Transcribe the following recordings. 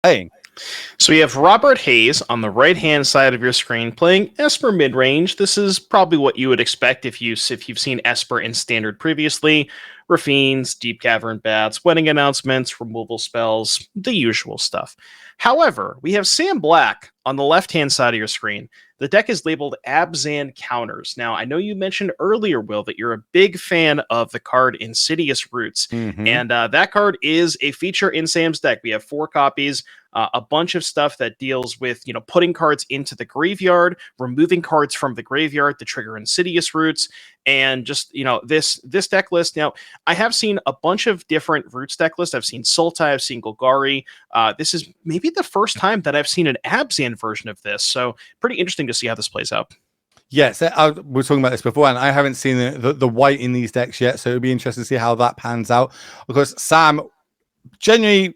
playing? So we have Robert Hayes on the right-hand side of your screen playing Esper Midrange. This is probably what you would expect if you've seen Esper in Standard previously. Raffines, Deep Cavern Bats, wedding announcements, removal spells, the usual stuff. However, we have Sam Black on the left-hand side of your screen. The deck is labeled Abzan Counters. Now, I know you mentioned earlier, Will, that you're a big fan of the card Insidious Roots, and that card is a feature in Sam's deck. We have 4 copies. A bunch of stuff that deals with, putting cards into the graveyard, removing cards from the graveyard to trigger Insidious Roots, and just, this deck list. Now, I have seen a bunch of different Roots deck lists. I've seen Sultai, I've seen Golgari. This is maybe the first time that I've seen an Abzan version of this, so pretty interesting to see how this plays out. Yes, we were talking about this before, and I haven't seen the white in these decks yet, so it'll be interesting to see how that pans out. Because Sam, genuinely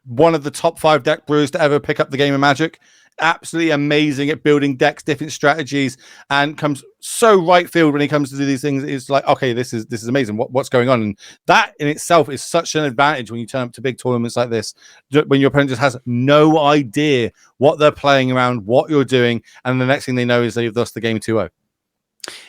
one of the top 5 deck brewers to ever pick up the game of Magic. Absolutely amazing at building decks, different strategies, and comes so right field when he comes to do these things. It's like, okay, this is amazing. What's going on? And that in itself is such an advantage when you turn up to big tournaments like this, when your opponent just has no idea what they're playing around, what you're doing, and the next thing they know is they've lost the game 2-0.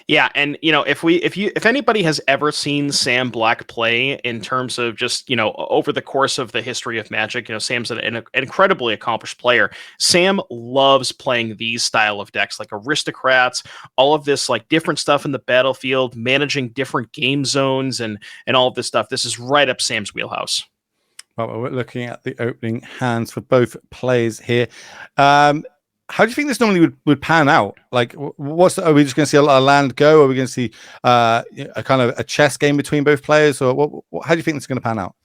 Yeah, and if anybody has ever seen Sam Black play in terms of just over the course of the history of Magic, Sam's an incredibly accomplished player. Sam loves playing these style of decks, like Aristocrats, all of this like different stuff in the battlefield, managing different game zones, and all of this stuff. This is right up Sam's wheelhouse. Well, we're looking at the opening hands for both players here. How do you think this normally would pan out? Like, are we just going to see a lot of land go? Are we going to see a kind of a chess game between both players? Or how do you think it's going to pan out?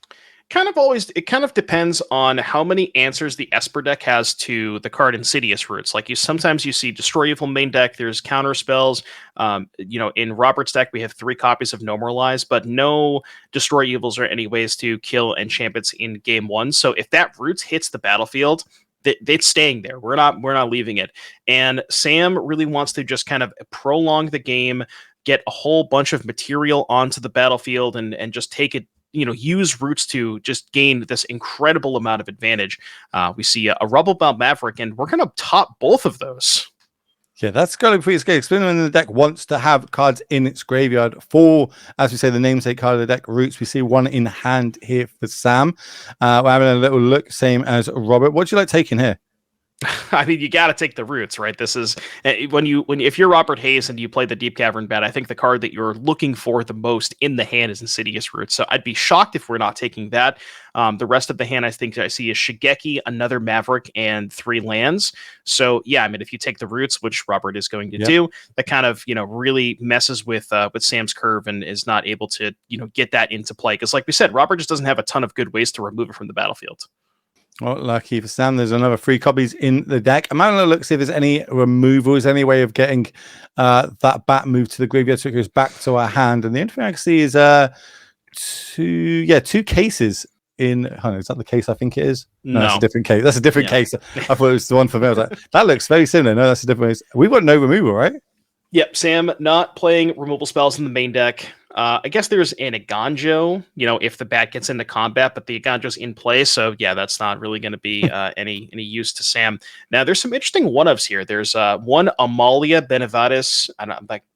It kind of depends on how many answers the Esper deck has to the card Insidious Roots. Like sometimes you see Destroy Evil main deck, there's counter spells. In Robert's deck, we have 3 copies of No Moralize, but no Destroy Evils or any ways to kill enchantments in game 1. So if that Roots hits the battlefield, it's staying there. We're not leaving it. And Sam really wants to just kind of prolong the game, get a whole bunch of material onto the battlefield, and just take it, use Roots to just gain this incredible amount of advantage. We see a Rubblebelt Maverick, and we're going to top both of those. Yeah, that's going to be pretty scary. Especially when the deck wants to have cards in its graveyard for, as we say, the namesake card of the deck, Roots. We see one in hand here for Sam. We're having a little look, same as Robert. What do you like taking here? I mean, you got to take the Roots, right? This is if you're Robert Hayes and you play the Deep Cavern Bat, I think the card that you're looking for the most in the hand is Insidious Roots. So I'd be shocked if we're not taking that. The rest of the hand I think I see is Shigeki, another Maverick, and 3 lands. So yeah, I mean, if you take the Roots, which Robert is going to do, that kind of really messes with Sam's curve and is not able to get that into play. Because like we said, Robert just doesn't have a ton of good ways to remove it from the battlefield. Well, lucky for Sam, there's another 3 copies in the deck. I'm having a look, see if there's any removals, any way of getting that bat moved to the graveyard so it goes back to our hand. And the only thing I can see is 2 cases in. Is that the case I think it is? No, that's a different case. That's a different case. I thought it was the one for me. I was like, that looks very similar. No, that's a different case. We've got no removal, right? Yep, Sam not playing removal spells in the main deck. I guess there's an Eiganjo, if the bat gets into combat, but the Eiganjo's in play, so yeah, that's not really going to be any use to Sam. Now, there's some interesting one-ofs here. There's one Amalia, Benavides,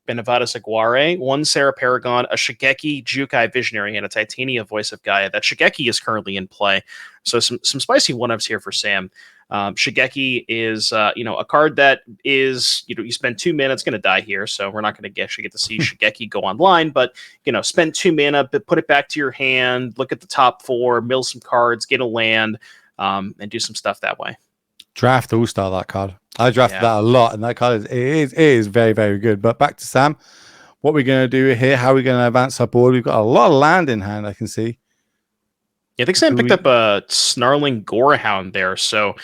Benavides Aguirre, one Serra Paragon, a Shigeki, Jukai Visionary, and a Titania Voice of Gaia. That Shigeki is currently in play, so some spicy one-ofs here for Sam. Shigeki is, a card that is, you spend 2 mana, it's going to die here, so we're not going to actually get to see Shigeki go online, but, spend 2 mana, but put it back to your hand, look at the top 4, mill some cards, get a land, and do some stuff that way. Draft All-Star, that card. I drafted that a lot, and that card is very, very good. But back to Sam. What we're going to do here, how are we going to advance our board? We've got a lot of land in hand, I can see. Yeah, I think Sam picked up a Snarling Gorehound there. So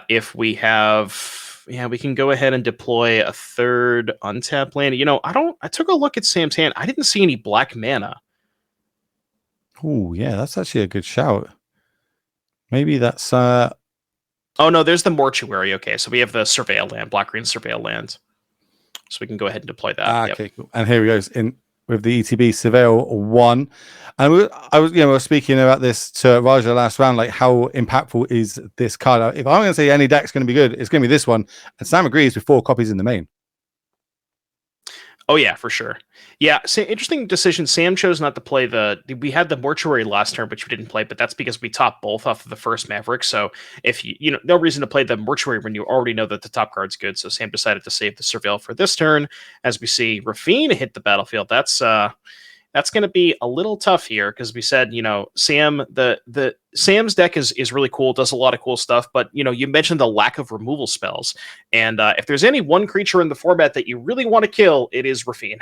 if we have, we can go ahead and deploy a 3rd untapped land. I took a look at Sam's hand. I didn't see any black mana. Oh, yeah, that's actually a good shout. Maybe that's... Oh, no, there's the Mortuary. Okay, so we have the Surveil land, black-green Surveil land. So we can go ahead and deploy that. Okay, cool. And here we go. with the ETB Surveil 1. And I was speaking about this to Raja last round, like how impactful is this card? If I'm going to say any deck's going to be good, it's going to be this one. And Sam agrees with 4 copies in the main. Oh yeah, for sure. Yeah, so interesting decision. Sam chose not to play we had the Mortuary last turn, which we didn't play, but that's because we topped both off of the first Maverick. So if no reason to play the Mortuary when you already know that the top card's good. So Sam decided to save the Surveil for this turn. As we see Rafine hit the battlefield, that's going to be a little tough here because we said, Sam, the Sam's deck is really cool, does a lot of cool stuff, but you mentioned the lack of removal spells, and if there's any one creature in the format that you really want to kill, it is Rafine.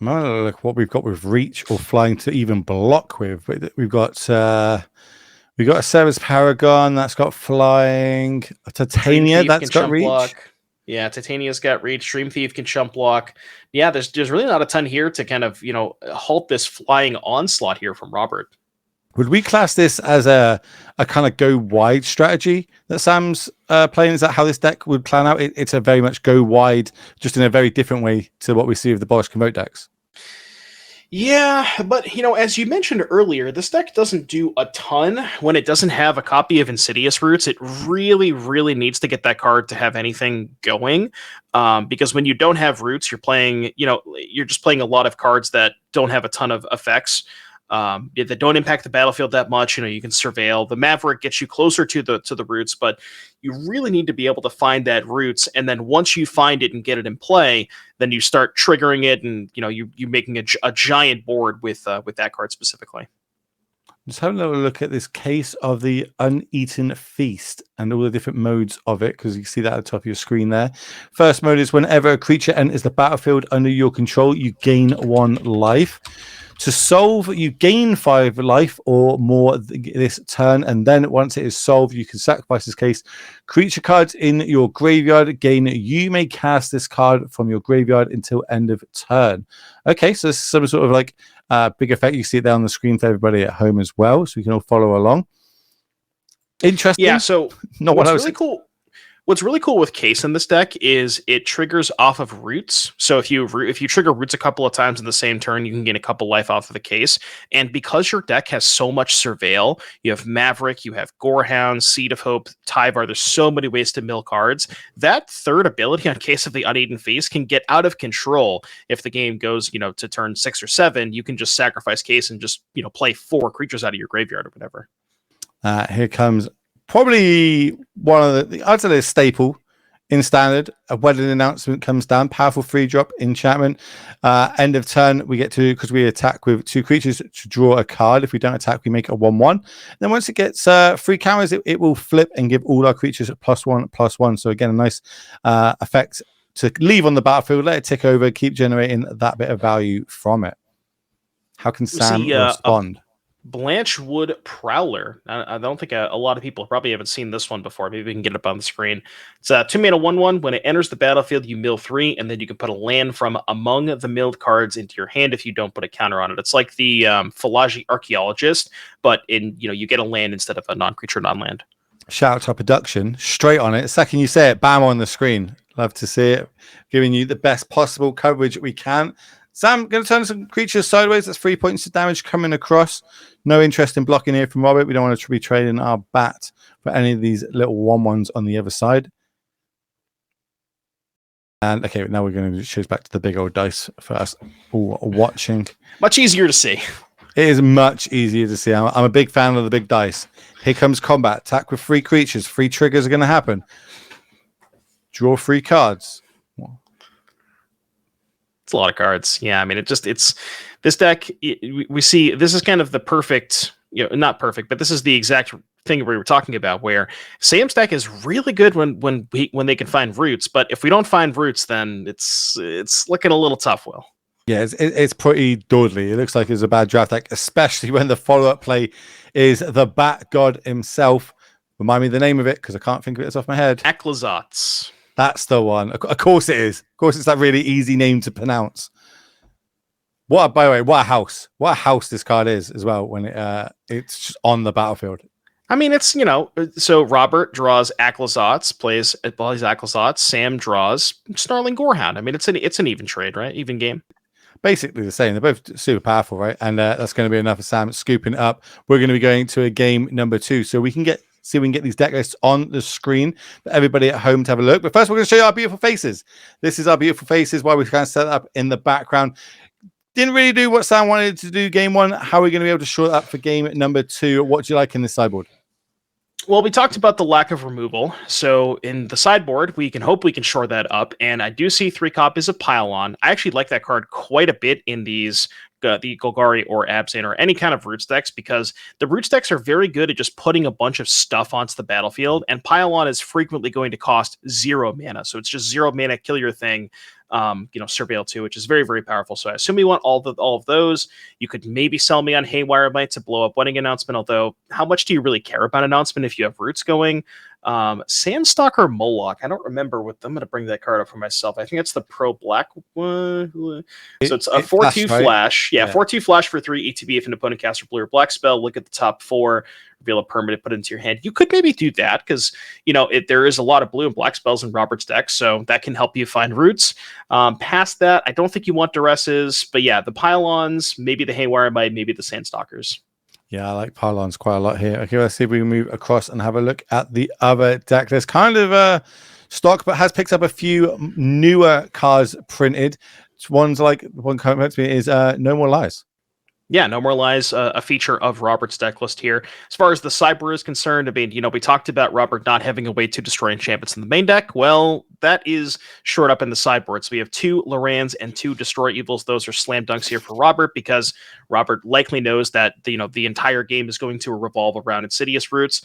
I'm going to look what we've got with reach or flying to even block with. We've got a Serra Paragon that's got flying, a Titania that's got reach. Block. Yeah, Titania's got reach. Dreamthief can chump block. Yeah, there's really not a ton here to kind of halt this flying onslaught here from Robert. Would we class this as a kind of go wide strategy that Sam's playing? Is that how this deck would plan out? It's a very much go wide, just in a very different way to what we see with the Boris Convoke decks. Yeah, but as you mentioned earlier, this deck doesn't do a ton when it doesn't have a copy of Insidious Roots. It really, really needs to get that card to have anything going. Because when you don't have Roots, you're playing, you're just playing a lot of cards that don't have a ton of effects. That don't impact the battlefield that much. You can surveil. The Maverick gets you closer to the Roots, but you really need to be able to find that Roots, and then once you find it and get it in play, then you start triggering it, and you making a giant board with that card specifically. Just having a look at this case of the Uneaten Feast and all the different modes of it, because you can see that at the top of your screen there. First mode is whenever a creature enters the battlefield under your control, you gain 1 life. To solve, you gain 5 life or more this turn, and then once it is solved, you can sacrifice this case. Creature cards in your graveyard gain. You may cast this card from your graveyard until end of turn. Okay, so this is some sort of like big effect. You see it there on the screen for everybody at home as well, so we can all follow along. Interesting. Yeah, so what's really cool. What's really cool with Case in this deck is it triggers off of Roots. So if you trigger Roots a couple of times in the same turn, you can gain a couple life off of the Case. And because your deck has so much Surveil, you have Maverick, you have Gorehound, Seed of Hope, Tyvar. There's so many ways to mill cards. That third ability on Case of the Uneaten Feast can get out of control if the game goes, to turn 6 or 7. You can just sacrifice Case and just, play 4 creatures out of your graveyard or whatever. Here comes probably one of I'd say a staple in Standard. A wedding announcement comes down. Powerful 3-drop enchantment. End of turn, we get to, because we attack with 2 creatures, to draw a card. If we don't attack, we make a 1/1. Then once it gets 3 counters, it will flip and give all our creatures a +1/+1. So again, a nice effect to leave on the battlefield, let it tick over, keep generating that bit of value from it. How can Sam respond? Blanchwood Prowler. I don't think a lot of people probably haven't seen this one before. Maybe we can get it up on the screen. It's a 2-mana 1/1. When it enters the battlefield, you mill 3, and then you can put a land from among the milled cards into your hand if you don't put a counter on it. It's like the Philagi Archaeologist, but you get a land instead of a non-creature, non-land. Shout out to our production. Straight on it. The second you say it, bam, on the screen. Love to see it. Giving you the best possible coverage we can. Sam, going to turn some creatures sideways. That's 3 points of damage coming across. No interest in blocking here from Robert. We don't want to be trading our bat for any of these little 1/1s on the other side. And okay, now we're going to choose back to the big old dice for us all watching. Much easier to see. It is much easier to see. I'm a big fan of the big dice. Here comes combat. Attack with 3 creatures. 3 triggers are going to happen. Draw 3 cards. It's a lot of cards. Yeah, I mean, it's this deck. We see this is kind of the perfect, not perfect, but this is the exact thing we were talking about, where Sam's deck is really good when they can find Roots, but if we don't find Roots, then it's looking a little tough. Will. Yeah, it's pretty dawdly. It looks like it's a bad draft deck, especially when the follow-up play is the Bat God himself. Remind me the name of it, because I can't think of it off my head. Aklazotz. That's the one. Of course it is. Of course it's that really easy name to pronounce. By the way, what a house. What a house this card is as well when it's just on the battlefield. I mean, it's, so Robert draws Aklazotz, plays Aklazotz. Sam draws Snarling Gorehound. I mean, it's an even trade, right? Even game. basically the same. They're both super powerful, right? And that's going to be enough for Sam scooping up. We're going to be going to a game number 2, so we can get these deck lists on the screen for everybody at home to have a look. But first, we're going to show you our beautiful faces. This is our beautiful faces while we kind of set up in the background. Didn't really do what Sam wanted to do game 1. How are we going to be able to short up for game number 2? What do you like in this sideboard? Well, we talked about the lack of removal. So in the sideboard, we can hope we can shore that up. And I do see 3 copies of Pylon. I actually like that card quite a bit in these the Golgari or Abzan or any kind of Roots decks, because the Roots decks are very good at just putting a bunch of stuff onto the battlefield, and Pylon is frequently going to cost 0 mana. So it's just 0 mana, kill your thing. Surveil 2, which is very, very powerful. So I assume you want all of those. You could maybe sell me on Haywire Might to blow up Wedding Announcement, although how much do you really care about Announcement if you have Roots going? Sandstalker Moloch. I don't remember what I'm going to bring that card up for myself. I think it's the Pro Black one. So it's a 4/2 flash. Yeah, 4/2 flash for 3 ETB if an opponent casts a blue or black spell. Look at the top 4, reveal a permanent, put it into your hand. You could maybe do that because, there is a lot of blue and black spells in Robert's deck, so that can help you find Roots. Past that, I don't think you want Duresses, but yeah, the Pylons, maybe the Haywire Might, maybe the Sandstalkers. Yeah, I like Pylons quite a lot here. Okay, let's see if we can move across and have a look at the other deck. There's kind of stock, but has picked up a few newer cards printed. One's like, one comment to me is No More Lies. Yeah, No More Lies, a feature of Robert's deck list here. As far as the sideboard is concerned, I mean, we talked about Robert not having a way to destroy enchantments in the main deck. Well, that is shored up in the sideboard. So we have 2 Lorans and 2 Destroy Evils. Those are slam dunks here for Robert, because Robert likely knows that the entire game is going to revolve around Insidious Roots.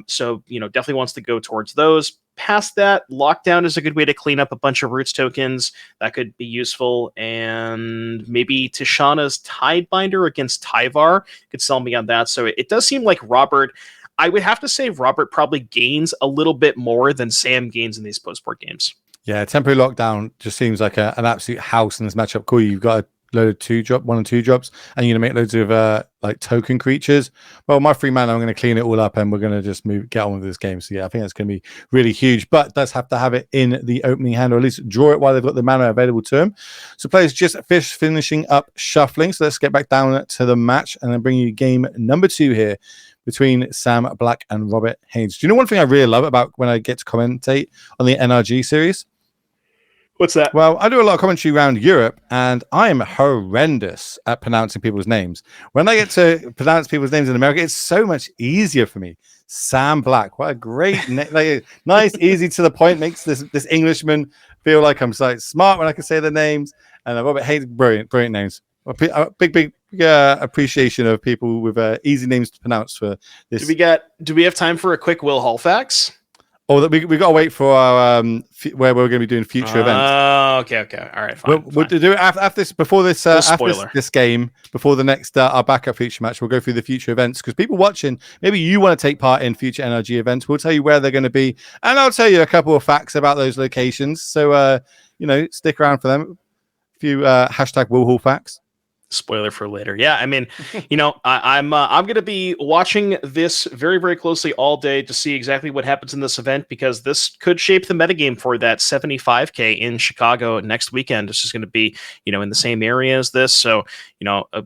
So definitely wants to go towards those. Past that, Lockdown is a good way to clean up a bunch of Roots tokens. That could be useful. And maybe Tishana's Tidebinder against Tyvar could sell me on that. So it does seem like Robert, I would have to say Robert probably gains a little bit more than Sam gains in these post-board games. Yeah, Temporary Lockdown just seems like an absolute house in this matchup. Cool, you've got a load of 1 and 2 drops, and you're going to make loads of like token creatures. Well, my 3 mana, I'm going to clean it all up, and we're going to just get on with this game. So yeah, I think that's going to be really huge, but does have to have it in the opening hand, or at least draw it while they've got the mana available to them. So players just finishing up shuffling. So let's get back down to the match and then bring you game number 2 here between Sam Black and Robert Haynes. Do you know one thing I really love about when I get to commentate on the NRG series? What's that? Well, I do a lot of commentary around Europe, and I am horrendous at pronouncing people's names. When I get to pronounce people's names in America, it's so much easier for me. Sam Black, what a great name! Like, nice, easy to the point. Makes this Englishman feel like I'm so smart when I can say the names. And Robert Haynes, brilliant names. A big appreciation of people with easy names to pronounce for this. Do we have time for a quick Will Hall facts? Oh, that we got to wait for our where we're going to be doing future events. Oh, okay. All right, fine. We'll do it after this, before this, after this game, before the next our backup future match. We'll go through the future events, because people watching, maybe you want to take part in future NRG events. We'll tell you where they're going to be, and I'll tell you a couple of facts about those locations. So stick around for them. A few hashtag Will Hall facts. Spoiler for later. Yeah, I mean, I'm going to be watching this very, very closely all day to see exactly what happens in this event, because this could shape the metagame for that 75K in Chicago next weekend. This is going to be, in the same area as this. So,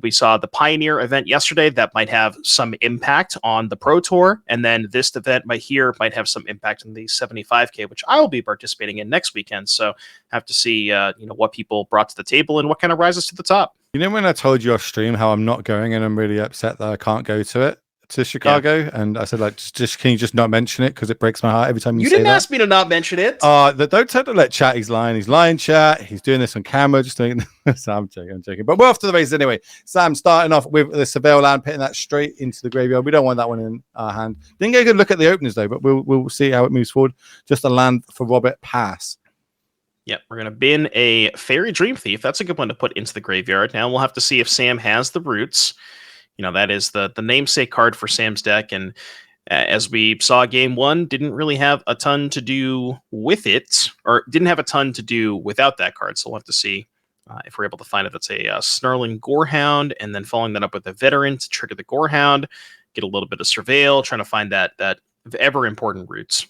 we saw the Pioneer event yesterday that might have some impact on the Pro Tour, and then this event might have some impact on the 75K, which I will be participating in next weekend. So, have to see, what people brought to the table and what kind of rises to the top. You know, when I told you off stream how I'm not going, and I'm really upset that I can't go to Chicago, and I said, like, just can you just not mention it, because it breaks my heart every time you say that. You didn't ask me to not mention it. Don't totally let chat. He's lying, chat. He's doing this on camera. Just doing. So I'm joking. But we're off to the races anyway. Sam starting off with the Surveil Land, putting that straight into the graveyard. We don't want that one in our hand. Didn't get a good look at the openers though, but we'll see how it moves forward. Just a land for Robert pass. Yep, we're going to bin a Faerie Dreamthief. That's a good one to put into the graveyard. Now we'll have to see if Sam has the Roots. That is the namesake card for Sam's deck. And as we saw game 1, didn't really have a ton to do with it, or didn't have a ton to do without that card. So we'll have to see if we're able to find it. That's a Snarling Gorehound, and then following that up with a Veteran to trigger the Gorehound, get a little bit of Surveil, trying to find that ever important Roots.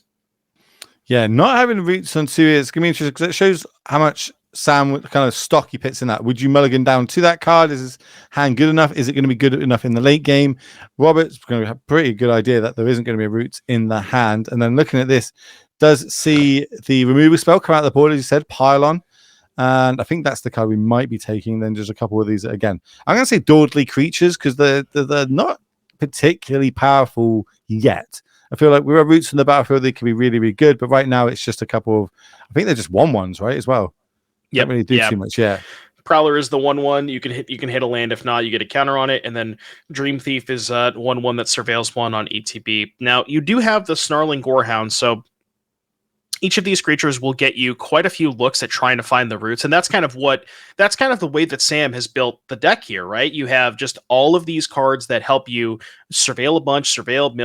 Yeah, not having Roots on 2 is going to be interesting, because it shows how much Sam, kind of stock he pits in that. Would you mulligan down to that card? Is his hand good enough? Is it going to be good enough in the late game? Robert's going to have a pretty good idea that there isn't going to be a Roots in the hand. And then looking at this, does see the removal spell come out of the board, as you said, Pylon. And I think that's the card we might be taking. Then just a couple of these again. I'm going to say Dawdley Creatures because they're not particularly powerful yet. I feel like we have Roots in the battlefield. They can be really, really good. But right now, it's just a couple of, I think they're just 1/1s, right, as well. Yeah, don't really do too much. Yeah, Prowler is the 1/1. You can hit a land. If not, you get a counter on it. And then Dreamthief is 1/1 that surveils 1 on ETB. Now you do have the Snarling Gorehound, so each of these creatures will get you quite a few looks at trying to find the roots, and that's kind of the way that Sam has built the deck here, right? You have just all of these cards that help you surveil a bunch, surveil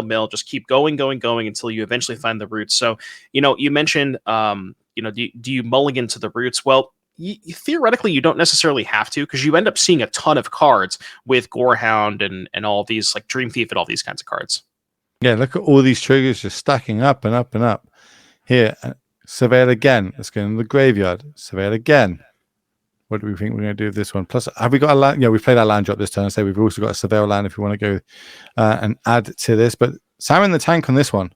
mill, just keep going until you eventually find the roots. So, you mentioned do you mulligan to the roots? Well, theoretically, you don't necessarily have to, because you end up seeing a ton of cards with Gorehound and all these, like Dreamthief and all these kinds of cards. Yeah, look at all these triggers just stacking up and up and up. Here, surveil again. Let's go in the graveyard. Surveil again. What do we think we're going to do with this one? Plus, have we got a land? Yeah, we've played our land drop this turn. So we've also got a surveil land if you want to go and add to this. But Sam in the tank on this one.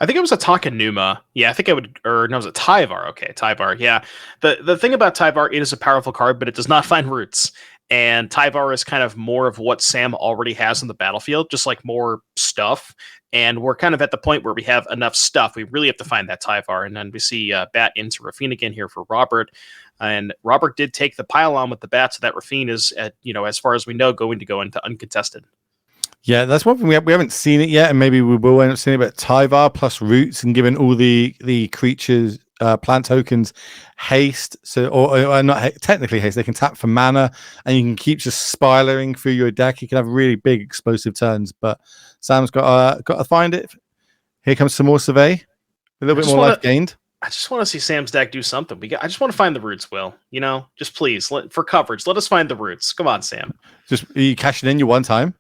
I think it was a Takenuma. Yeah, I think I would, or no, it was a Tyvar. Okay, Tyvar. Yeah. The thing about Tyvar, it is a powerful card, but it does not find roots. And Tyvar is kind of more of what Sam already has in the battlefield, just like more stuff. And we're kind of at the point where we have enough stuff. We really have to find that Tyvar. And then we see Bat into Rafine again here for Robert. And Robert did take the pylon with the Bat, so that Rafine is, as far as we know, going to go into uncontested. Yeah, that's one thing we haven't seen it yet, and maybe we will end up seeing it. But Tyvar plus roots, and given all the creatures, plant tokens, haste. So, or not technically haste, they can tap for mana, and you can keep just spiraling through your deck. You can have really big explosive turns. But Sam's got to find it. Here comes some more survey, a little bit more life gained. I just want to see Sam's deck do something. I just want to find the roots, Will. Just please, for coverage, let us find the roots. Come on, Sam. Are you cashing in your one time?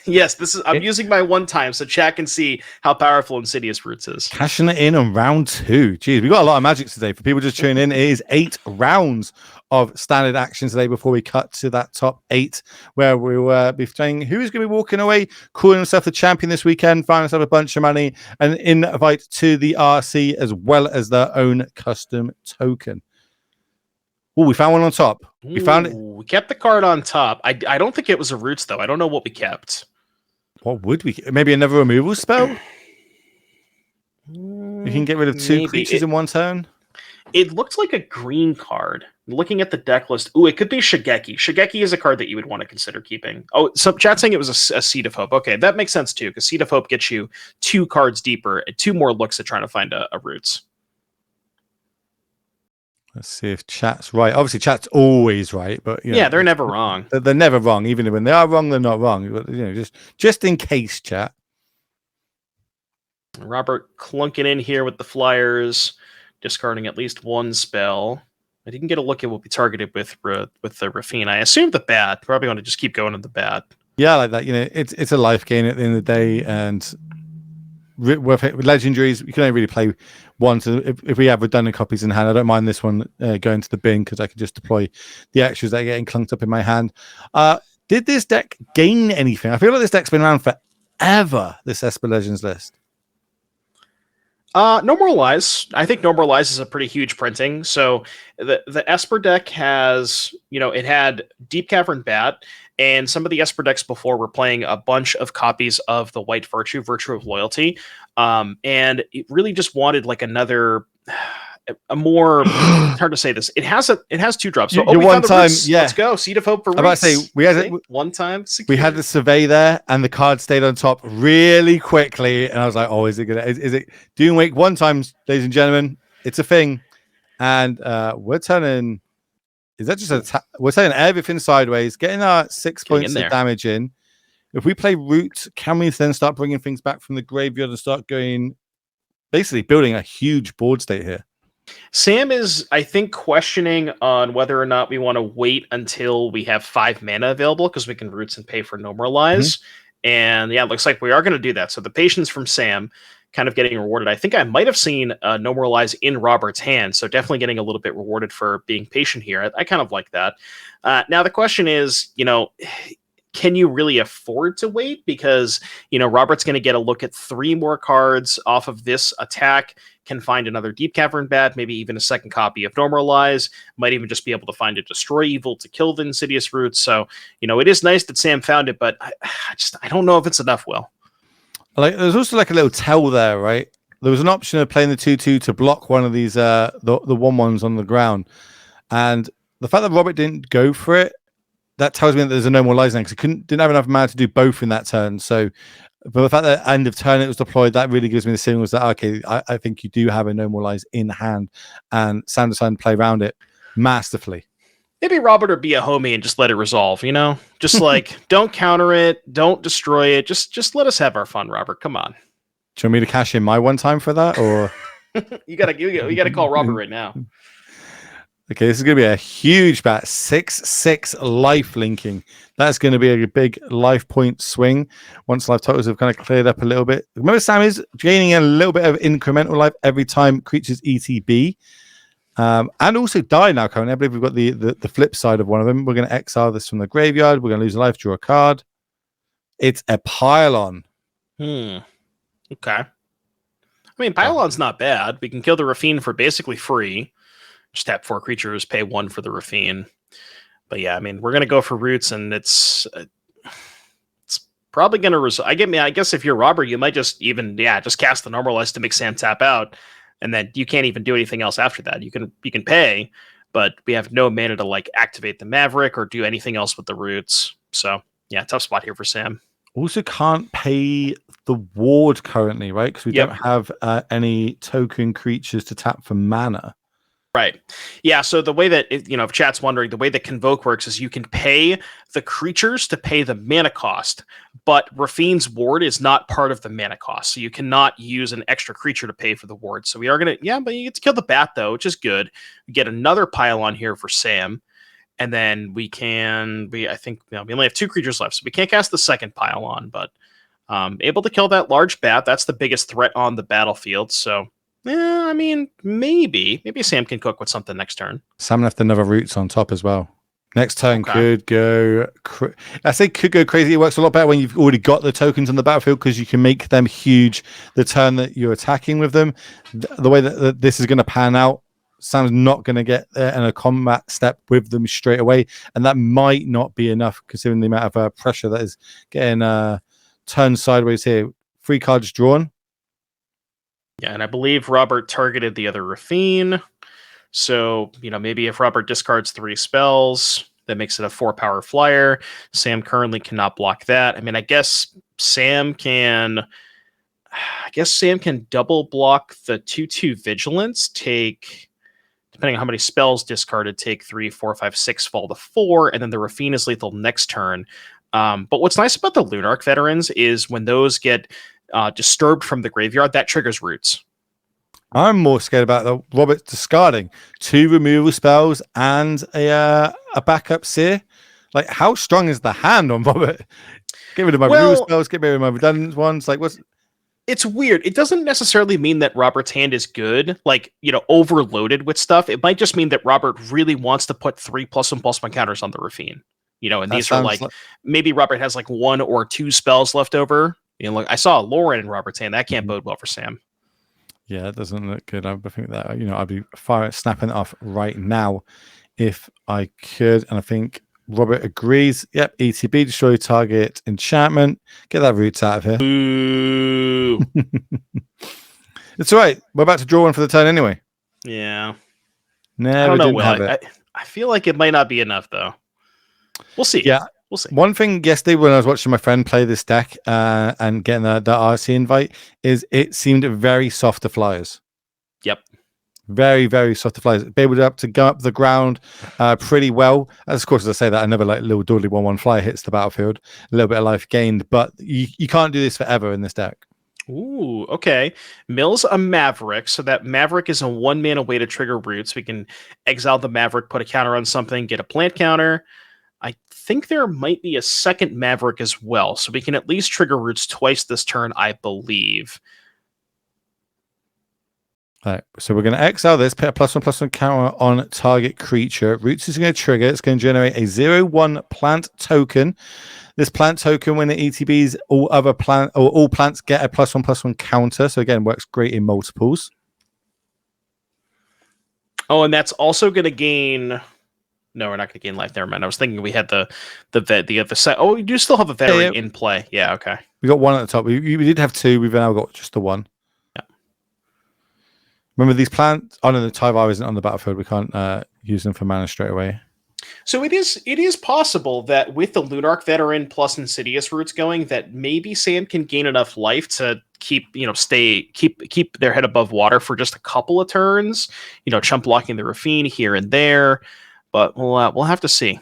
Yes, I'm using my one time so chat can see how powerful Insidious Roots is. Cashing it in on round 2. Jeez, we got a lot of magic today. For people just tuning in, it is 8 rounds of standard action today before we cut to that top 8, where we will be saying who's going to be walking away, calling himself the champion this weekend, finding himself a bunch of money, and an invite to the RC as well as their own custom token. Oh, we found one on top. We found it. We kept the card on top. I don't think it was a Roots, though. I don't know what we kept. What would we? Maybe another removal spell? You can get rid of 2 creatures in one turn? It looked like a green card. Looking at the deck list, it could be Shigeki. Shigeki is a card that you would want to consider keeping. Oh, so chat saying it was a Seed of Hope. Okay, that makes sense too, because Seed of Hope gets you 2 cards deeper and 2 more looks at trying to find a Roots. Let's see if chat's right. Obviously, chat's always right, but yeah, they're never wrong. They're never wrong. Even when they are wrong, they're not wrong. But, just in case, chat. Robert clunking in here with the Flyers, discarding at least 1 spell. I didn't get a look at what we targeted with the Rafine. I assumed the Bat. Probably want to just keep going to the Bat. Yeah, like that. It's a life gain at the end of the day, and with legendaries, we can only really play one. So if we have redundant copies in hand, I don't mind this one going to the bin because I can just deploy the extras that are getting clunked up in my hand. Did this deck gain anything? I feel like this deck's been around forever, this Esper Legends list. Normalize. I think Normalize is a pretty huge printing. So the Esper deck has, it had Deep Cavern Bat, and some of the Esper decks before were playing a bunch of copies of the White Virtue of Loyalty. And it really just wanted like another, a more, it's hard to say this. It has 2 drops. So, we found the Roots. Yeah. Let's go. Seed of Hope for Roots. I'm about to say, we had one time. Security. We had the survey there, and the card stayed on top really quickly. And I was like, oh, is it Dune Wake one time, ladies and gentlemen? It's a thing. And we're turning. Is that just we're turning everything sideways, getting our 6 points of damage in. If we play Root, can we then start bringing things back from the graveyard and start basically building a huge board state here? Sam is, I think, questioning on whether or not we want to wait until we have 5 mana available, because we can Roots and pay for Normalize. And yeah, it looks like we are going to do that. So the patience from Sam. kind of getting rewarded. I think I might have seen No More Lies in Robert's hand, so definitely getting a little bit rewarded for being patient here. I kind of like that. Now the question is, can you really afford to wait? Because, Robert's going to get a look at 3 more cards off of this attack, can find another Deep Cavern Bat, maybe even a second copy of Normalize, might even just be able to find a Destroy Evil to kill the Insidious Roots. So, it is nice that Sam found it, but I don't know if it's enough, Will. There's also a little tell there, right? There was an option of playing the 2/2 to block one of these, the 1/1s on the ground. And the fact that Robert didn't go for it, that tells me that there's a No More Lies now, because he didn't have enough mana to do both in that turn. So, but the fact that at the end of turn it was deployed, that really gives me the signals that, okay, I think you do have a No More Lies in hand, and Sam decided to play around it masterfully. Maybe Robert or be a homie and just let it resolve, Just don't counter it, don't destroy it, just let us have our fun, Robert. Come on. Do you want me to cash in my one time for that, or you gotta call Robert right now. Okay, this is going to be a huge bat. 6/6 life linking. That's going to be a big life point swing once life totals have kind of cleared up a little bit. Remember, Sam is gaining a little bit of incremental life every time creatures ETB. And also die now currently. I believe we've got the flip side of one of them. We're going to exile this from the graveyard. We're going to lose a life, draw a card. It's a pylon. Okay. I mean, pylon's not bad. We can kill the Rafine for basically free. Just tap 4 creatures, pay 1 for the Rafine. But yeah, I mean, we're going to go for roots, and it's probably going to I guess if you're Robert, you might just cast the Normalize to make Sam tap out, and then you can't even do anything else after that. You can pay, but we have no mana to activate the Maverick or do anything else with the roots. So yeah, tough spot here for Sam. Also can't pay the ward currently, right? Because we don't have any token creatures to tap for mana. Right. Yeah. So the way that, if chat's wondering, the way that Convoke works is you can pay the creatures to pay the mana cost, but Rafine's ward is not part of the mana cost. So you cannot use an extra creature to pay for the ward. So we are going to, but you get to kill the bat though, which is good. We get another pylon here for Sam. And then we only have 2 creatures left. So we can't cast the second pylon, but able to kill that large bat. That's the biggest threat on the battlefield. So, I mean, maybe Sam can cook with something next turn. Sam left another roots on top as well. Next turn could go. I say could go crazy. It works a lot better when you've already got the tokens on the battlefield, because you can make them huge the turn that you're attacking with them. The way that this is going to pan out, Sam's not going to get there in a combat step with them straight away, and that might not be enough considering the amount of pressure that is getting turned sideways here. 3 cards drawn. Yeah, and I believe Robert targeted the other Rafine. So, maybe if Robert discards 3 spells, that makes it a 4-power flyer. Sam currently cannot block that. I mean, I guess Sam can double block the 2/2 Vigilance, take, depending on how many spells discarded, take 3, 4, 5, 6, fall to 4, and then the Rafine is lethal next turn. But what's nice about the Lunarch Veterans is when those get disturbed from the graveyard, that triggers roots. I'm more scared about the Robert discarding 2 removal spells and a backup seer. How strong is the hand on Robert? Get rid of my removal spells, get rid of my redundant ones. It's weird. It doesn't necessarily mean that Robert's hand is good, overloaded with stuff. It might just mean that Robert really wants to put 3+1/+1 counters on the Rafine. And these are maybe Robert has 1 or 2 spells left over. I saw a Lauren in Robert's hand. That can't bode well for Sam. Yeah, it doesn't look good. I think that, I'd be snapping it off right now if I could. And I think Robert agrees. Yep, ETB, destroy target enchantment. Get that roots out of here. Ooh. It's all right. We're about to draw one for the turn anyway. Yeah. Never didn't have it. I feel like it might not be enough, though. We'll see. Yeah. We'll see. One thing yesterday when I was watching my friend play this deck and getting the RC invite is it seemed very soft to flyers. Yep. Very, very soft to flyers. Be able to go up the ground pretty well. Of course, as I say that, I never little dawdly 1/1 flyer hits the battlefield. A little bit of life gained, but you can't do this forever in this deck. Ooh, okay. Mill's a Maverick, so that Maverick is a 1-mana way to trigger roots. We can exile the Maverick, put a counter on something, get a plant counter. I think there might be a second Maverick as well, so we can at least trigger roots twice this turn, I believe. Right, so we're going to exile this, put a +1/+1 counter on target creature. Roots is going to trigger. It's going to generate a 0/1 plant token. This plant token, when it ETBs, all plants get a +1/+1 counter. So again, works great in multiples. Oh, and that's also going to gain. No, we're not going to gain life. Never mind. I was thinking we had the other side. Oh, you do still have a veteran in play. Yeah. Okay. We got one at the top. We did have two. We've now got just the one. Remember these plants? Oh no, the Tyvar isn't on the battlefield. We can't use them for mana straight away. So it is possible that with the Lunarch Veteran plus Insidious Roots going, that maybe Sam can gain enough life to keep their head above water for just a couple of turns. Chump blocking the Rafine here and there, but we'll have to see.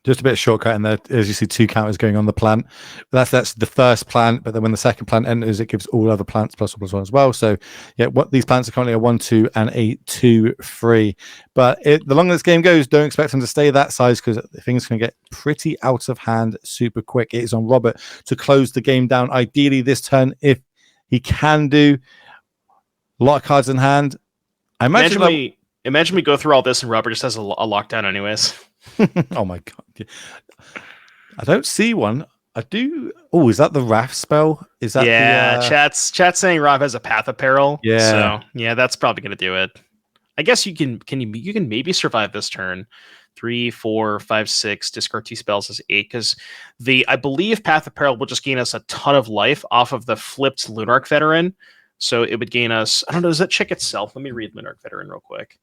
Just a bit of shortcut, and there, as you see, 2 counters going on the plant. That's the first plant, but then when the second plant enters, it gives all other plants +1/+1 as well. So, yeah, what these plants are currently a 1/2 and a 2/3. But the longer this game goes, don't expect them to stay that size because things can get pretty out of hand super quick. It is on Robert to close the game down. Ideally, this turn, if he can do a lot of cards in hand. I imagine we go through all this and Robert just has a lockdown anyways. Oh my god! I don't see one. I do. Oh, is that the Wrath spell? Is that? Yeah, chat's saying Rob has a Path of Peril. Yeah. So yeah, that's probably gonna do it. I guess you can maybe survive this turn. 3, 4, 5, 6. Discard 2 spells is 8 because I believe Path of Peril will just gain us a ton of life off of the flipped Lunarch Veteran. So it would gain us. I don't know. Does that check itself? Let me read Lunarch Veteran real quick.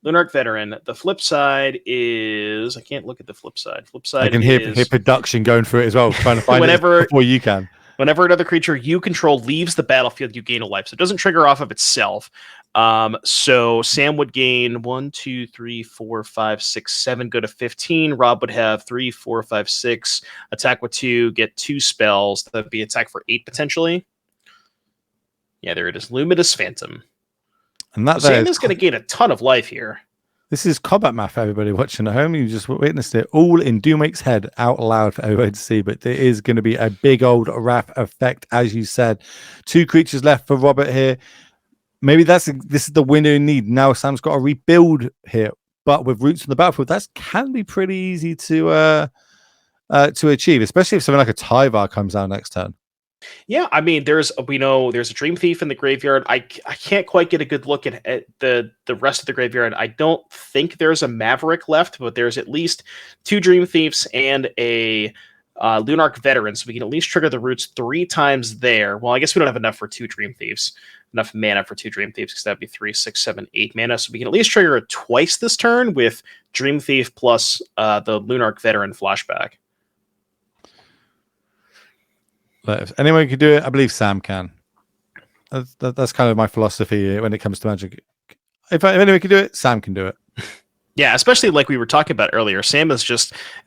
Lunarch Veteran. The flip side is I can't look at the flip side. Flip side. I can hear production going through it as well, trying to find it before you can. Whenever another creature you control leaves the battlefield, you gain a life. So it doesn't trigger off of itself. So Sam would gain 1, 2, 3, 4, 5, 6, 7, go to 15. Rob would have 3, 4, 5, 6. Attack with 2, get 2 spells. That'd be attack for 8 potentially. Yeah, there it is. Luminous Phantom. And that Sam is going to gain a ton of life here. This is combat math for everybody watching at home. You just witnessed it all in Doomwake's head out loud for everybody to see. But there is going to be a big old wrath effect, as you said. 2 creatures left for Robert here. Maybe this is the window in need. Now Sam's got to rebuild here. But with Roots on the battlefield, that can be pretty easy to achieve, especially if something like a Tyvar comes down next turn. Yeah, I mean, there's a Dreamthief in the graveyard. I can't quite get a good look at the rest of the graveyard. I don't think there's a Maverick left, but there's at least 2 Dreamthiefs and a Lunarch Veteran, so we can at least trigger the Roots 3 times there. Well, I guess we don't have enough for 2 Dreamthieves. Enough mana for 2 Dreamthieves, because that'd be 3, 6, 7, 8 mana. So we can at least trigger it twice this turn with Dreamthief plus the Lunarch Veteran flashback. If anyone can do it, I believe Sam can. That's kind of my philosophy when it comes to Magic. If anyone can do it, Sam can do it. Yeah, especially like we were talking about earlier. Sam is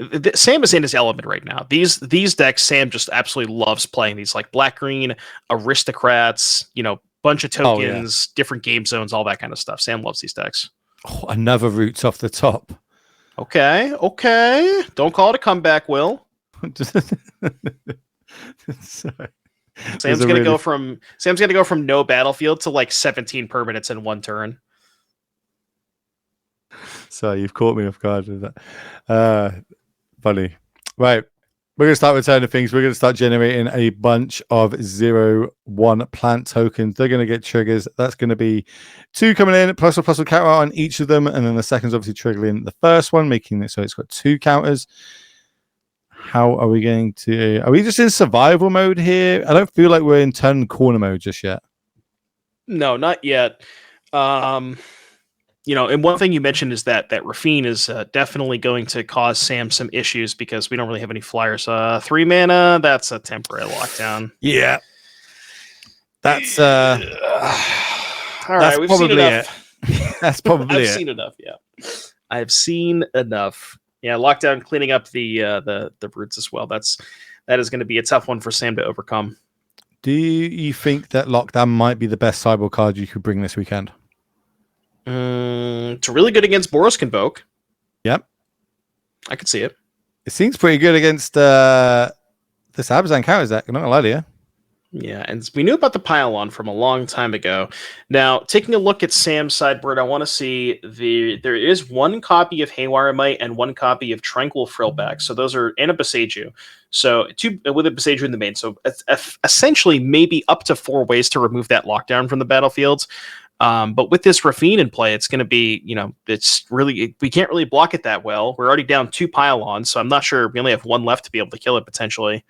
in his element right now. These decks, Sam just absolutely loves playing these, like black-green aristocrats, bunch of tokens, different game zones, all that kind of stuff. Sam loves these decks. Oh, another Roots off the top. Okay. Don't call it a comeback, Will. Sam's gonna go from no battlefield to like 17 permanents in 1 turn. So you've caught me off guard with that. Funny. Right. We're going to start returning things. We're going to start generating a bunch of 0/1 plant tokens. They're going to get triggers. That's going to be 2 coming in, +1/+1 counter on each of them. And then the second's obviously triggering the first one, making it so it's got 2 counters. How are we going to... Are we just in survival mode here? I don't feel like we're in turn corner mode just yet. No, not yet. And one thing you mentioned is that Rafine is definitely going to cause Sam some issues because we don't really have any flyers. 3 mana, that's a temporary lockdown. Yeah. That's... All right, we've seen enough. That's probably I've seen enough, yeah. I've seen enough. Yeah, lockdown cleaning up the Roots as well. That is going to be a tough one for Sam to overcome. Do you think that lockdown might be the best sideboard card you could bring this weekend? It's really good against Boros Convoke. Yep. I could see it. It seems pretty good against this Abzan counters deck. I'm not going to lie to you. Yeah, and we knew about the pile-on from a long time ago. Now, taking a look at Sam's sideboard, I want to see there is one copy of Haywire Mite and one copy of Tranquil Frillback. So those are and a Boseiju. So two with a Boseiju in the main. So it's essentially maybe up to 4 ways to remove that lockdown from the battlefields. But with this Rafine in play, it's going to be, it's really, we can't really block it that well. We're already down 2 pile-ons, so I'm not sure. We only have 1 left to be able to kill it potentially.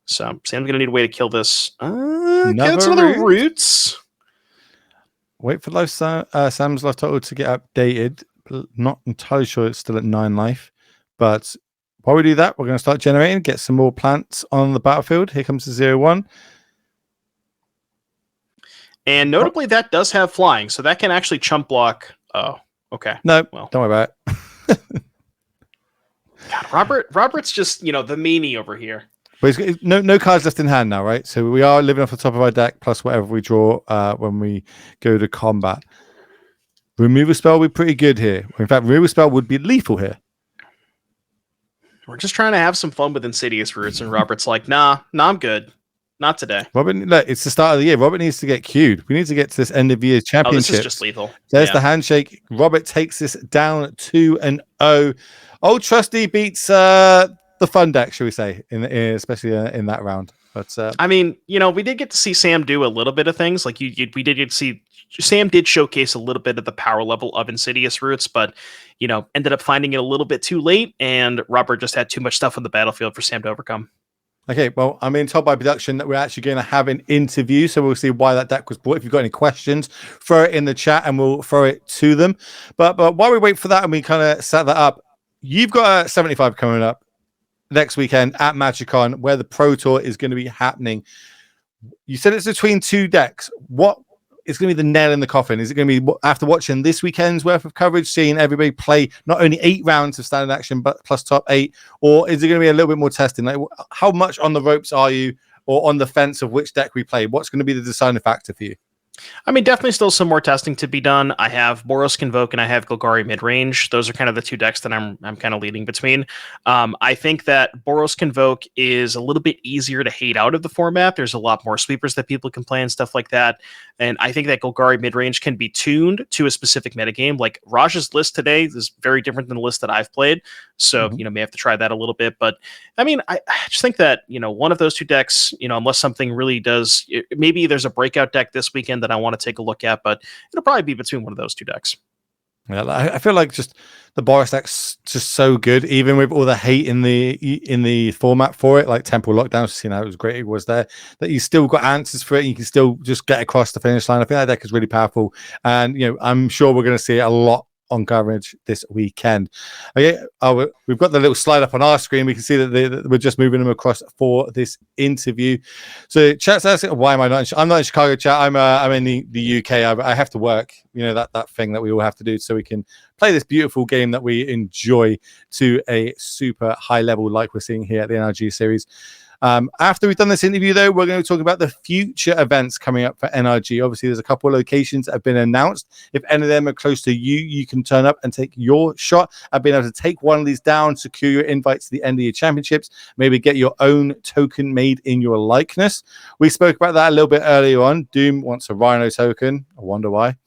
So Sam's gonna need a way to kill this. Another Roots. Wait for life. Sam's life total to get updated. Not entirely sure it's still at 9 life, but while we do that, we're going to start generating, get some more plants on the battlefield. Here comes the 0-1. And notably, that does have flying, so that can actually chump block. Oh, okay. No, well, don't worry about it. God, Robert's just the meanie over here. But no cards left in hand now, right? So we are living off the top of our deck plus whatever we draw when we go to combat. Removal spell would be pretty good here. In fact, removal spell would be lethal here. We're just trying to have some fun with Insidious Roots, and Robert's like, nah, I'm good. Not today. Robert, look, it's the start of the year. Robert needs to get queued. We need to get to this end of year championship. This is just lethal. There's the handshake. Robert takes this down 2-0. Old Trusty beats the fun deck, shall we say, especially in that round. But I mean, we did get to see Sam do a little bit of things. Like we did get to see Sam did showcase a little bit of the power level of Insidious Roots, but ended up finding it a little bit too late, and Robert just had too much stuff on the battlefield for Sam to overcome. Okay, well, I'm being told by production that we're actually going to have an interview, so we'll see why that deck was bought. If you've got any questions, throw it in the chat, and we'll throw it to them. But while we wait for that and we kind of set that up, you've got a 75 coming up next weekend at MagicCon, where the Pro Tour is going to be happening. You said it's between 2 decks. What is going to be the nail in the coffin? Is it going to be after watching this weekend's worth of coverage, seeing everybody play not only 8 rounds of standard action, but plus top 8, or is it going to be a little bit more testing? Like, how much on the ropes are you, or on the fence of which deck we play? What's going to be the deciding factor for you? I mean, definitely still some more testing to be done. I have Boros Convoke and I have Golgari Midrange. Those are kind of the 2 decks that I'm kind of leading between. I think that Boros Convoke is a little bit easier to hate out of the format. There's a lot more sweepers that people can play and stuff like that. And I think that Golgari Midrange can be tuned to a specific metagame. Like Raj's list today is very different than the list that I've played. So, may have to try that a little bit. But I mean, I just think that, one of those 2 decks, unless something really does, maybe there's a breakout deck this weekend that I want to take a look at, but it'll probably be between one of those 2 decks. Yeah, I feel like just the Boros deck's just so good, even with all the hate in the format for it, like Temple Lockdown, seeing how great it was there, that you still got answers for it, and you can still just get across the finish line. I think that deck is really powerful, and I'm sure we're going to see it a lot on coverage this weekend. Okay, we've got the little slide up on our screen. We can see that we're just moving them across for this interview. So chat's asking, why am I not I'm not in Chicago, chat. I'm in the UK. I have to work, that thing that we all have to do so we can play this beautiful game that we enjoy to a super high level, like we're seeing here at the NRG series. After we've done this interview, though, we're going to talk about the future events coming up for NRG. Obviously, there's a couple of locations that have been announced. If any of them are close to you, you can turn up and take your shot at being able to take one of these down, secure your invite to the end of your championships, maybe get your own token made in your likeness. We spoke about that a little bit earlier on. Doom wants a Rhino token. I wonder why.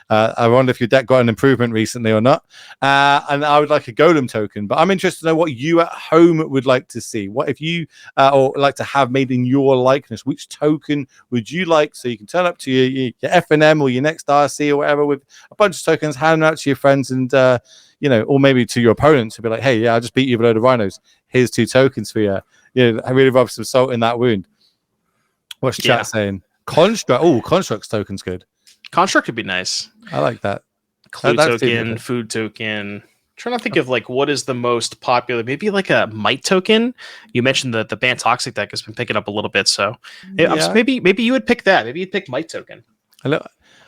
I wonder if your deck got an improvement recently or not. And I would like a Golem token, but I'm interested to know what you at home would like to see. What if you or like to have made in your likeness? Which token would you like, so you can turn up to your FNM or your next RC or whatever with a bunch of tokens, hand them out to your friends and or maybe to your opponents to be like, hey, yeah, I just beat you with a load of rhinos. Here's 2 tokens for you. I really rub some salt in that wound. What's chat saying? Construct. Oh, Construct's token's good. Construct would be nice. I like that. Clue token, food token. Trying to think of what is the most popular. Maybe like a Mite token. You mentioned that the Ban Toxic deck has been picking up a little bit, so maybe you would pick that. Maybe you'd pick Mite token.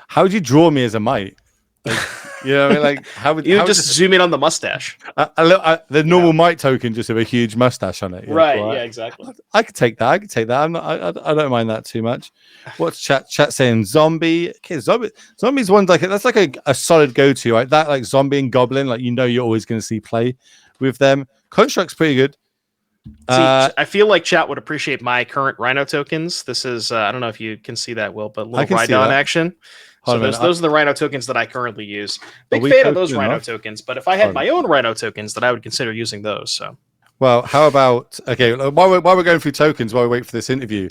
How would you draw me as a Mite? How would you just zoom in on the mustache? The normal Mite token just have a huge mustache on it. Right? Yeah, exactly. I could take that. I don't mind that too much. What's chat saying? Zombie. Okay, zombies one that's like a solid go-to, right? That like zombie and goblin, you're always going to see play with them. Construct's pretty good. See, Uh, I feel like chat would appreciate my current Rhino tokens. This is, I don't know if you can see that, Will, but a I little can see Rhydon that. action. Hold So on a minute. those are the Rhino tokens that I currently use. Are Big we fan of those token Rhino enough? tokens, but if I had Hold on. my own Rhino tokens, then I would consider using those. So Well, how about okay? While we're going through tokens, while we wait for this interview,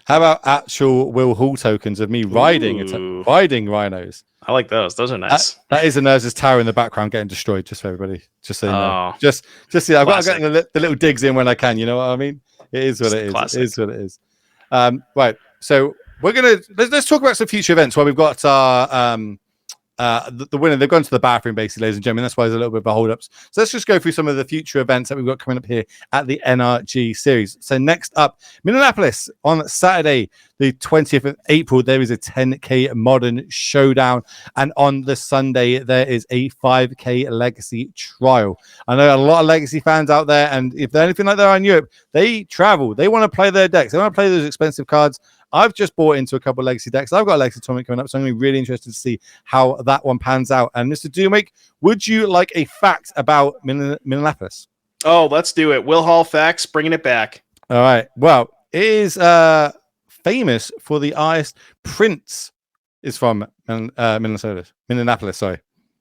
how about actual Will Hall tokens of me Ooh. riding rhinos? I like those. Those are nice. That is a nurse's tower in the background getting destroyed. Just for everybody, just so you know. Oh, Just see, I've got to classic. get the little digs in when I can. You know what I mean? It is what it is. Classic. It is what it is. Right. So we're gonna let's talk about some future events where we've got our the winner. They've gone to the bathroom, basically, ladies and gentlemen. That's why there's a little bit of a hold ups. So let's just go through some of the future events that we've got coming up here at the NRG series. So next up, Minneapolis on Saturday, the 20th of April, there is a 10K modern showdown. And on the Sunday, there is a 5K legacy trial. I know a lot of legacy fans out there, and if they're anything like they are in Europe, they travel. They want to play their decks. They want to play those expensive cards. I've just bought into a couple of legacy decks. I've got a legacy tournament coming up, so I'm going to be really interested to see how that one pans out. And Mr. Doomake, would you like a fact about Minneapolis? Oh, let's do it. Will Hall facts, bringing it back. All right. Well, it is famous for the artist Prince is from Minneapolis. Sorry.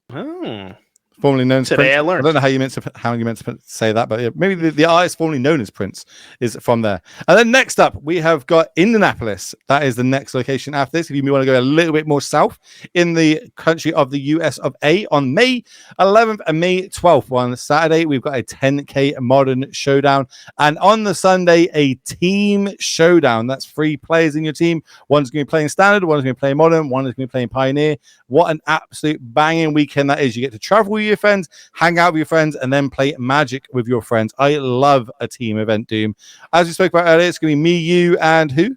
Oh. Formerly known as Today Prince. I learned. I don't know how you meant to say that, but yeah, maybe the artist formerly known as Prince is from there. And then next up, we have got Indianapolis. That is the next location after this. If you want to go a little bit more south in the country of the US of A, on May 11th and May 12th, on Saturday, we've got a 10K modern showdown. And on the Sunday, a team showdown. That's 3 players in your team. One's going to be playing standard, one's going to be playing modern, one is going to be playing pioneer. What an absolute banging weekend that is. You get to travel with your friends, hang out with your friends, and then play Magic with your friends. I love a team event, Doom. As we spoke about earlier, it's going to be me, you, and who?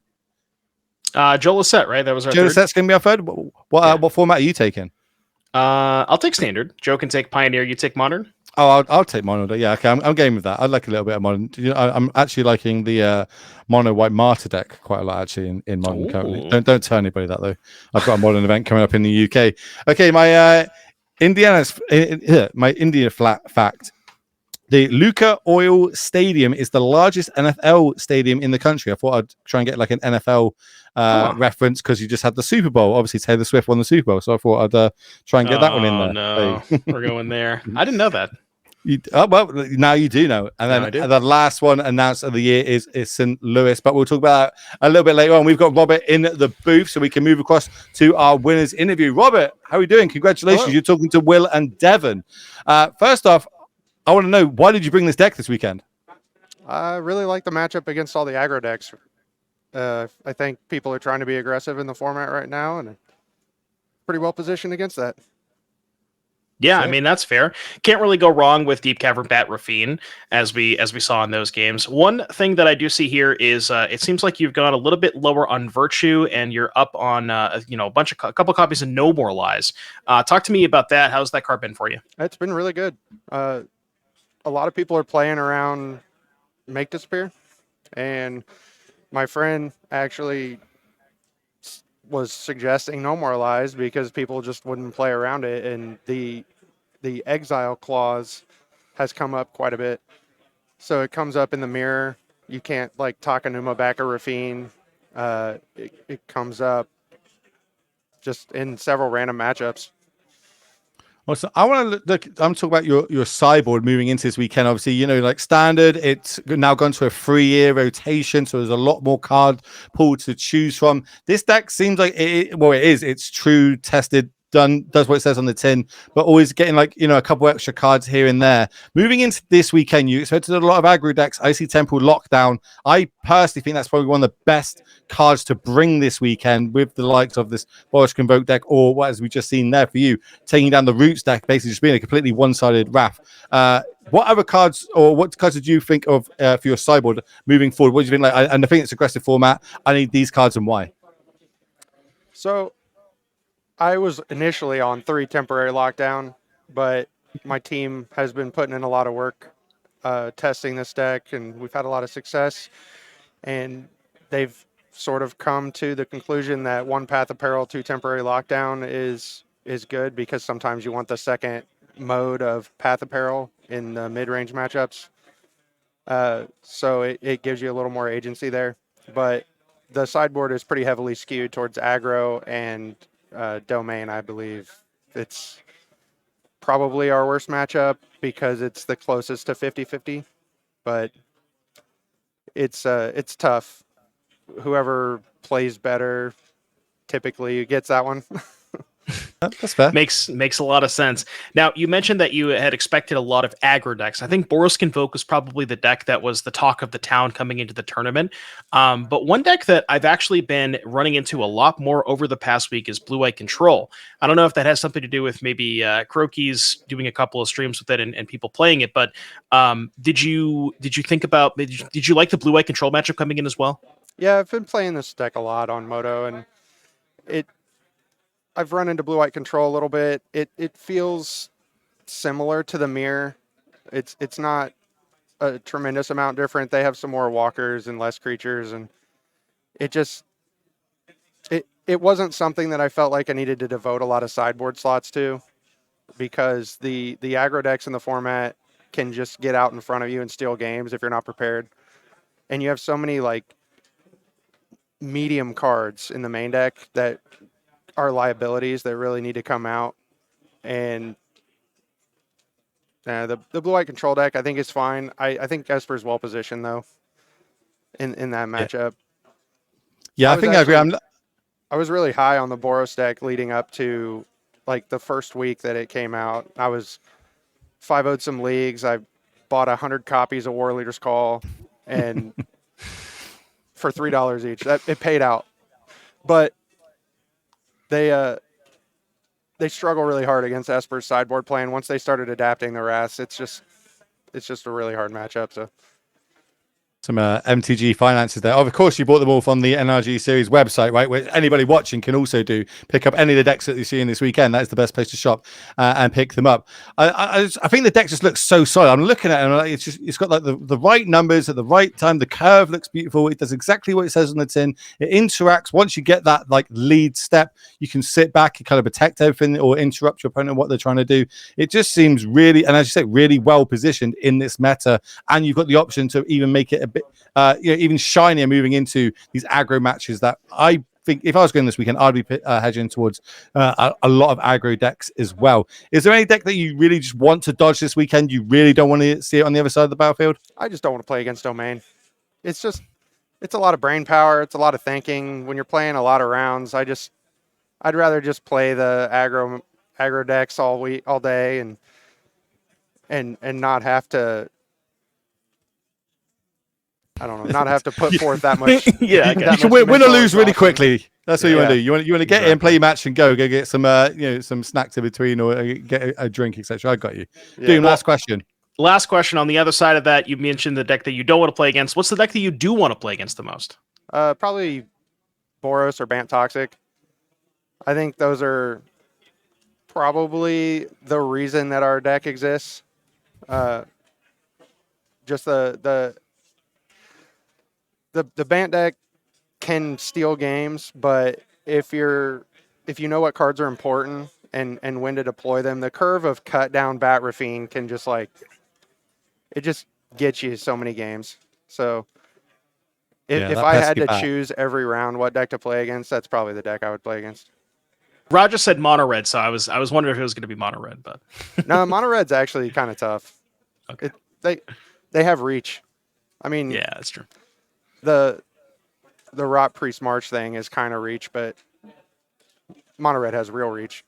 Joel Lisette, right? That was our Joe third. Lissette's going to be our third. What format are you taking? I'll take standard. Joe can take pioneer. You take modern. Oh, I'll take mono. Yeah, okay, I'm game with that. I like a little bit of modern. I'm actually liking the mono white martyr deck quite a lot actually in modern currently. Don't tell anybody that though. I've got a modern event coming up in the UK. Okay, my India flat fact. The Luca Oil Stadium is the largest NFL stadium in the country. I thought I'd try and get like an NFL reference because you just had the Super Bowl. Obviously, Taylor Swift won the Super Bowl, so I thought I'd try and get that one in there. No, we're going there. I didn't know that. Well, now you do know. And then the last one announced of the year is St. Louis, but we'll talk about that a little bit later on. We've got Robert in the booth, so we can move across to our winners interview. Robert, how are we doing? Congratulations. Hello. You're talking to Will and Devon. First off, I want to know, why did you bring this deck this weekend? I really like the matchup against all the aggro decks. I think people are trying to be aggressive in the format right now, and pretty well positioned against that. Yeah, I mean, that's fair. Can't really go wrong with Deep Cavern Bat Rafine, as we saw in those games. One thing that I do see here is it seems like you've gone a little bit lower on Virtue, and you're up on a couple copies of No More Lies. Talk to me about that. How's that card been for you? It's been really good. A lot of people are playing around Make Disappear, and my friend actually was suggesting No More Lies because people just wouldn't play around it, and the exile clause has come up quite a bit. So it comes up in the mirror. You can't like Takenuma back a Rafine. It comes up just in several random matchups. Also, I want to look. I'm talking about your sideboard moving into this weekend. Obviously, like standard, it's now gone to a 3-year rotation, so there's a lot more card pool to choose from. This deck seems like it is. It's true, tested, does what it says on the tin, but always getting a couple extra cards here and there. Moving into this weekend, you expected a lot of aggro decks. Icy Temple Lockdown. I personally think that's probably one of the best cards to bring this weekend with the likes of this Boris Convoke deck, or what as we just seen there for you, taking down the Roots deck, basically just being a completely one-sided Wrath. What other cards, or what cards did you think of for your sideboard moving forward? What do you think? And I think it's aggressive format. I need these cards and why. So I was initially on 3 temporary lockdown, but my team has been putting in a lot of work testing this deck, and we've had a lot of success. And they've sort of come to the conclusion that 1 Path of Peril, 2 temporary lockdown is good, because sometimes you want the second mode of Path of Peril in the mid-range matchups. So it gives you a little more agency there. But the sideboard is pretty heavily skewed towards aggro and domain, I believe. It's probably our worst matchup because it's the closest to 50-50, but it's tough. Whoever plays better typically gets that one. That's fair. Makes a lot of sense. Now, you mentioned that you had expected a lot of aggro decks. I think Boros Convoke was probably the deck that was the talk of the town coming into the tournament. But one deck that I've actually been running into a lot more over the past week is Blue-White Control. I don't know if that has something to do with maybe Croaky's doing a couple of streams with it and people playing it, but did you think about, did you like the Blue-White Control matchup coming in as well? Yeah, I've been playing this deck a lot on Moto, and I've run into Blue-White Control a little bit. It feels similar to the Mire. It's not a tremendous amount different. They have some more walkers and less creatures, and it wasn't something that I felt like I needed to devote a lot of sideboard slots to, because the aggro decks in the format can just get out in front of you and steal games if you're not prepared. And you have so many like medium cards in the main deck that are liabilities that really need to come out. And the Blue-White Control deck, I think, is fine. I think Esper's well positioned, though, in that matchup. Yeah, I think I agree. I was really high on the Boros deck leading up to like the first week that it came out. I was 5-0'd some leagues. I bought 100 copies of War Leader's Call, and for $3 each. It paid out. But they struggle really hard against Esper's sideboard play, and once they started adapting the rest, it's just a really hard matchup. So some MTG finances there. Of course, you bought them all from the NRG Series website, right? Where anybody watching can also pick up any of the decks that you see in this weekend. That is the best place to shop and pick them up. I think the deck just looks so solid. I'm looking at it, and I'm like, it's got like the right numbers at the right time. The curve looks beautiful. It does exactly what it says on the tin. It interacts. Once you get that like lead step, you can sit back and kind of protect everything or interrupt your opponent, what they're trying to do. It just seems really, and as you say, really well positioned in this meta. And you've got the option to even make it a bit even shinier moving into these aggro matches that I think if I was going this weekend, I'd be hedging towards a lot of aggro decks as well. Is there any deck that you really just want to dodge this weekend? You really don't want to see it on the other side of the battlefield? I just don't want to play against Domain. It's a lot of brain power. It's a lot of thinking. When you're playing a lot of rounds, I'd rather just play the aggro decks all day and not have to, I don't know, not have to put forth that much. Yeah, you can win or lose really quickly. That's what you want to do. You want to get in, play your match, and go get some some snacks in between, or get a drink, etc. I got you. Yeah. Doom, last question. Last question. On the other side of that, you mentioned the deck that you don't want to play against. What's the deck that you do want to play against the most? Probably Boros or Bant Toxic. I think those are probably the reason that our deck exists. Just the Bant deck can steal games, but if you know what cards are important and when to deploy them, the curve of cut down Bat Rafine can just it just gets you so many games. So if I had to choose every round what deck to play against, that's probably the deck I would play against. Roger said mono red, so I was wondering if it was going to be mono red, but no, mono red's actually kind of tough. Okay. They have reach. I mean, yeah, that's true. The Rot Priest March thing is kind of reach, but mono red has real reach.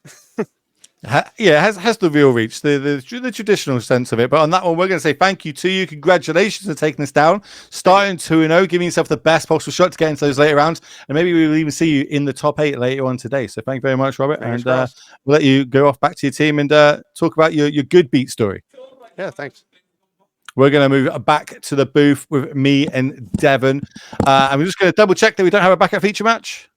Yeah, it has the real reach, the traditional sense of it. But on that one, we're going to say thank you to you. Congratulations for taking this down, starting 2-0, giving yourself the best possible shot to get into those later rounds, and maybe we'll even see you in the top 8 later on today. So thank you very much, Robert, and we'll let you go off back to your team and talk about your good beat story. Yeah, thanks. We're going to move back to the booth with me and Devon. And we're just going to double check that we don't have a backup feature match.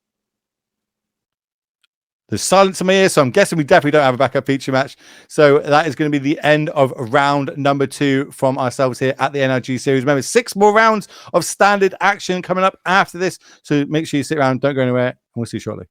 There's silence in my ear, so I'm guessing we definitely don't have a backup feature match. So that is going to be the end of round number 2 from ourselves here at the NRG Series. Remember, 6 more rounds of standard action coming up after this. So make sure you sit around, don't go anywhere, and we'll see you shortly.